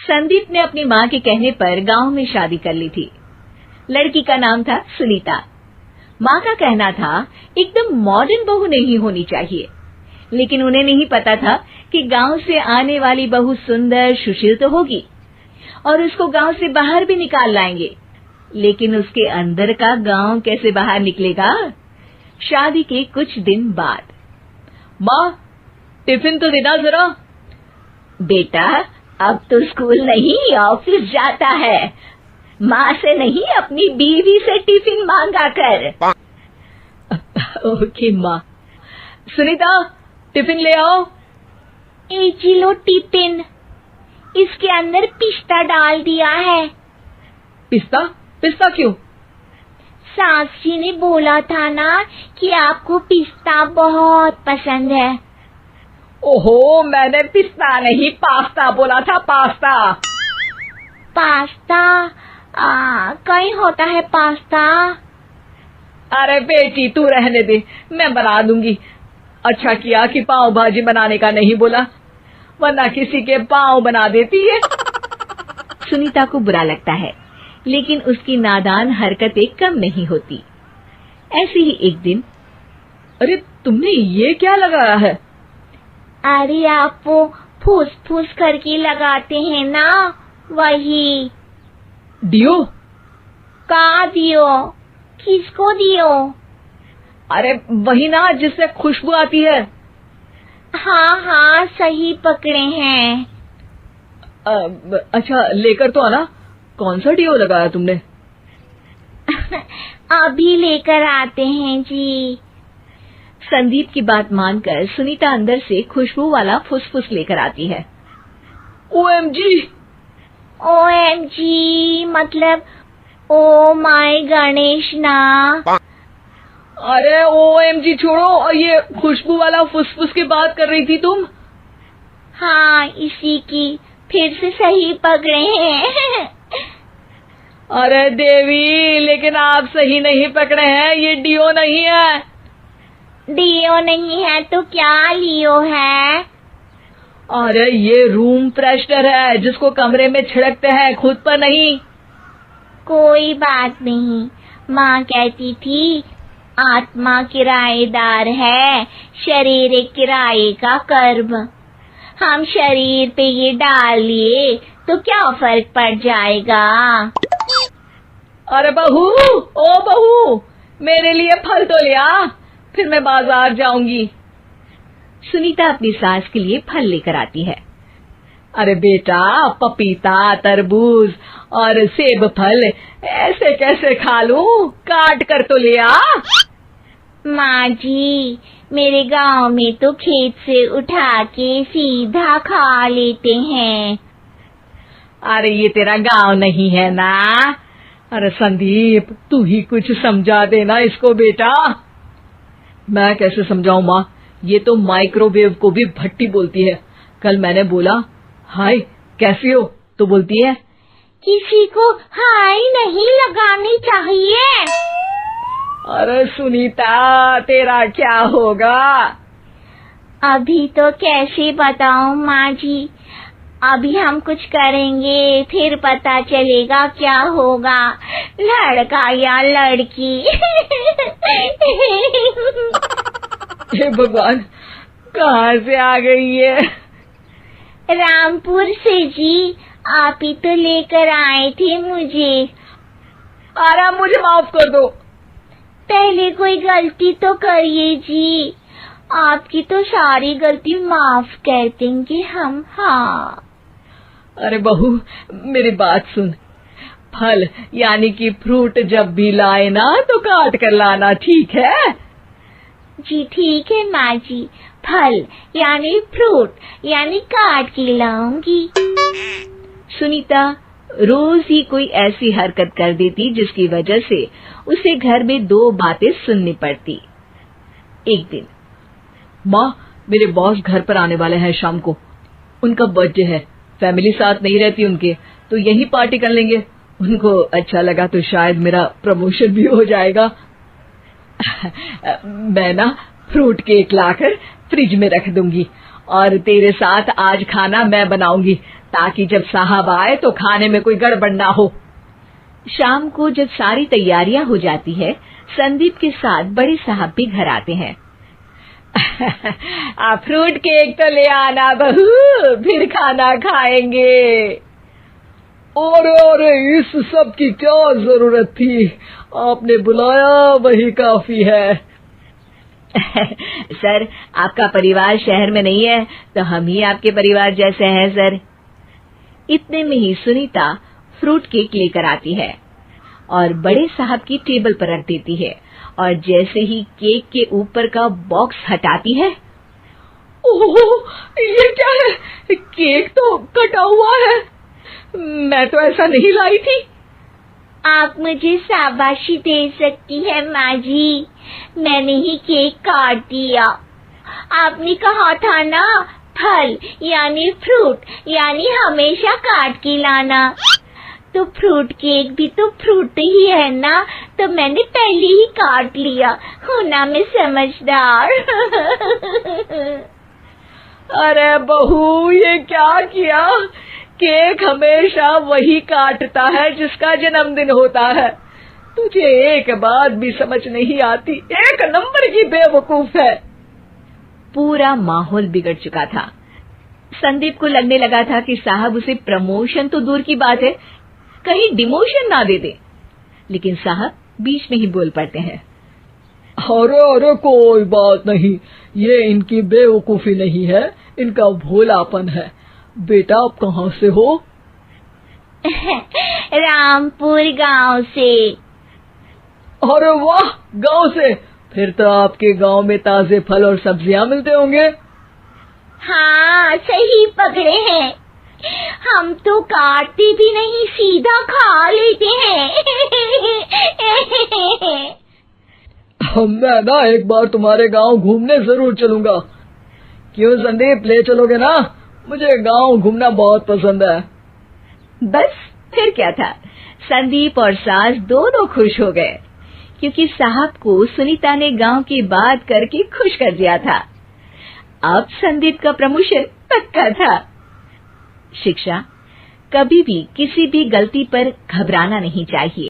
संदीप ने अपनी माँ के कहने पर गांव में शादी कर ली थी। लड़की का नाम था सुनीता। माँ का कहना था एकदम मॉडर्न बहू नहीं होनी चाहिए, लेकिन उन्हें नहीं पता था कि गांव से आने वाली बहू सुंदर सुशील तो होगी और उसको गांव से बाहर भी निकाल लाएंगे, लेकिन उसके अंदर का गांव कैसे बाहर निकलेगा। शादी के कुछ दिन बाद, माँ टिफिन तो देना जरा। बेटा अब तो स्कूल नहीं ऑफिस जाता है, माँ से नहीं अपनी बीवी से टिफिन मांगा कर। ओके माँ। सुनीता टिफिन ले आओ। जी लो टिफिन, इसके अंदर पिस्ता डाल दिया है। पिस्ता? पिस्ता क्यों? सास जी ने बोला था ना कि आपको पिस्ता बहुत पसंद है। ओहो, मैंने पिस्ता नहीं पास्ता बोला था, पास्ता। पास्ता? कहीं होता है पास्ता? अरे बेटी तू रहने दे, मैं बना दूंगी। अच्छा किया कि पाव भाजी बनाने का नहीं बोला, वरना किसी के पाव बना देती है। सुनीता को बुरा लगता है, लेकिन उसकी नादान हरकतें कम नहीं होती। ऐसे ही एक दिन, अरे तुमने ये क्या लगाया है? अरे आप वो फूस फूस करके लगाते हैं ना, वही। डियो? का दियो? किसको दियो? अरे वही ना जिससे खुशबू आती है। हाँ सही पकड़े हैं। अच्छा लेकर तो आना। कौन सा डियो लगाया तुमने? अभी लेकर आते हैं जी। संदीप की बात मानकर सुनीता अंदर से खुशबू वाला फुसफुस लेकर आती है। ओएमजी! ओएमजी मतलब ओ माय गणेश ना। अरे ओएमजी छोड़ो, और ये खुशबू वाला फुसफुस की बात कर रही थी तुम? हाँ इसी की, फिर से सही पकड़े हैं। अरे देवी, लेकिन आप सही नहीं पकड़े हैं, ये डियो नहीं है। डियो नहीं है तो क्या लियो है? अरे ये रूम फ्रेशनर है, जिसको कमरे में छिड़कते हैं, खुद पर नहीं। कोई बात नहीं, माँ कहती थी आत्मा किराएदार है, शरीर एक किराए का कर्म। हम शरीर पे ये डाल लिए तो क्या फर्क पड़ जाएगा। अरे बहू, ओ बहू, मेरे लिए फल तो ले आ, फिर मैं बाजार जाऊंगी। सुनीता अपनी सास के लिए फल लेकर आती है। अरे बेटा, पपीता, तरबूज और सेब फल ऐसे कैसे खा लूं? काट कर तो ले आ। माँ जी, मेरे गांव में तो खेत से उठा के सीधा खा लेते हैं। अरे ये तेरा गांव नहीं है ना। अरे संदीप, तू ही कुछ समझा देना इसको बेटा। मैं कैसे समझाऊं माँ, ये तो माइक्रोवेव को भी भट्टी बोलती है। कल मैंने बोला हाय कैसी हो, तो बोलती है किसी को हाय नहीं लगानी चाहिए। अरे सुनीता, तेरा क्या होगा? अभी तो कैसे बताऊं माँ जी, अभी हम कुछ करेंगे फिर पता चलेगा क्या होगा, लड़का या लड़की। हे भगवान, कहाँ से आ गई है? रामपुर से जी, आप ही तो लेकर आए थे मुझे। अरे मुझे माफ कर दो। पहले कोई गलती तो करिए जी, आपकी तो सारी गलती माफ कर देंगे हम। हाँ अरे बहू, मेरी बात सुन। फल यानी कि फ्रूट जब भी लाए ना तो काट कर लाना, ठीक है? जी ठीक है माँ जी, फल यानी फ्रूट यानी काट के लाऊंगी। सुनीता रोज ही कोई ऐसी हरकत कर देती जिसकी वजह से उसे घर में दो बातें सुननी पड़ती। एक दिन, माँ मेरे बॉस घर पर आने वाले हैं शाम को, उनका बर्थडे है, फैमिली साथ नहीं रहती उनके, तो यही पार्टी कर लेंगे। उनको अच्छा लगा तो शायद मेरा प्रमोशन भी हो जाएगा। मैं ना फ्रूट केक लाकर फ्रिज में रख दूंगी और तेरे साथ आज खाना मैं बनाऊंगी, ताकि जब साहब आए तो खाने में कोई गड़बड़ ना हो। शाम को जब सारी तैयारियां हो जाती है, संदीप के साथ बड़े साहब भी घर आते हैं। फ्रूट केक तो ले आना बहू, फिर खाना खाएंगे। अरे इस सब की क्या जरूरत थी, आपने बुलाया वही काफी है। सर, आपका परिवार शहर में नहीं है तो हम ही आपके परिवार जैसे हैं सर। इतने में ही सुनीता फ्रूट केक लेकर आती है और बड़े साहब की टेबल पर रख देती है, और जैसे ही केक के ऊपर का बॉक्स हटाती है, ओह, ये क्या है? केक तो कटा हुआ है। मैं तो ऐसा नहीं लाई थी। आप मुझे शाबाशी दे सकती है माँ जी, मैंने ही केक काट दिया। आपने कहा था ना, फल यानी फ्रूट यानी हमेशा काट के लाना, तो फ्रूट केक भी तो फ्रूट ही है ना, तो मैंने पहले ही काट लिया। होना मैं समझदार। अरे बहू, ये क्या किया? केक हमेशा वही काटता है जिसका जन्मदिन होता है। तुझे एक बात भी समझ नहीं आती, एक नंबर की बेवकूफ है। पूरा माहौल बिगड़ चुका था। संदीप को लगने लगा था कि साहब उसे प्रमोशन तो दूर की बात है, कहीं डिमोशन ना दे दे, लेकिन साहब बीच में ही बोल पड़ते हैं। अरे कोई बात नहीं, ये इनकी बेवकूफी नहीं है, इनका भोलापन है। बेटा आप कहाँ से हो? रामपुर गांव से। अरे वाह, गांव से? फिर तो आपके गांव में ताजे फल और सब्जियां मिलते होंगे। हाँ, सही पकड़े हैं। हम तो काटते भी नहीं, सीधा खा लेते हैं। मैं ना एक बार तुम्हारे गांव घूमने जरूर चलूंगा। क्यों संदीप, ले चलोगे ना? मुझे गांव घूमना बहुत पसंद है। बस फिर क्या था, संदीप और सास दोनों खुश हो गए, क्योंकि साहब को सुनीता ने गांव की बात करके खुश कर दिया था। अब संदीप का प्रमोशन पक्का था। शिक्षा, कभी भी किसी भी गलती पर घबराना नहीं चाहिए।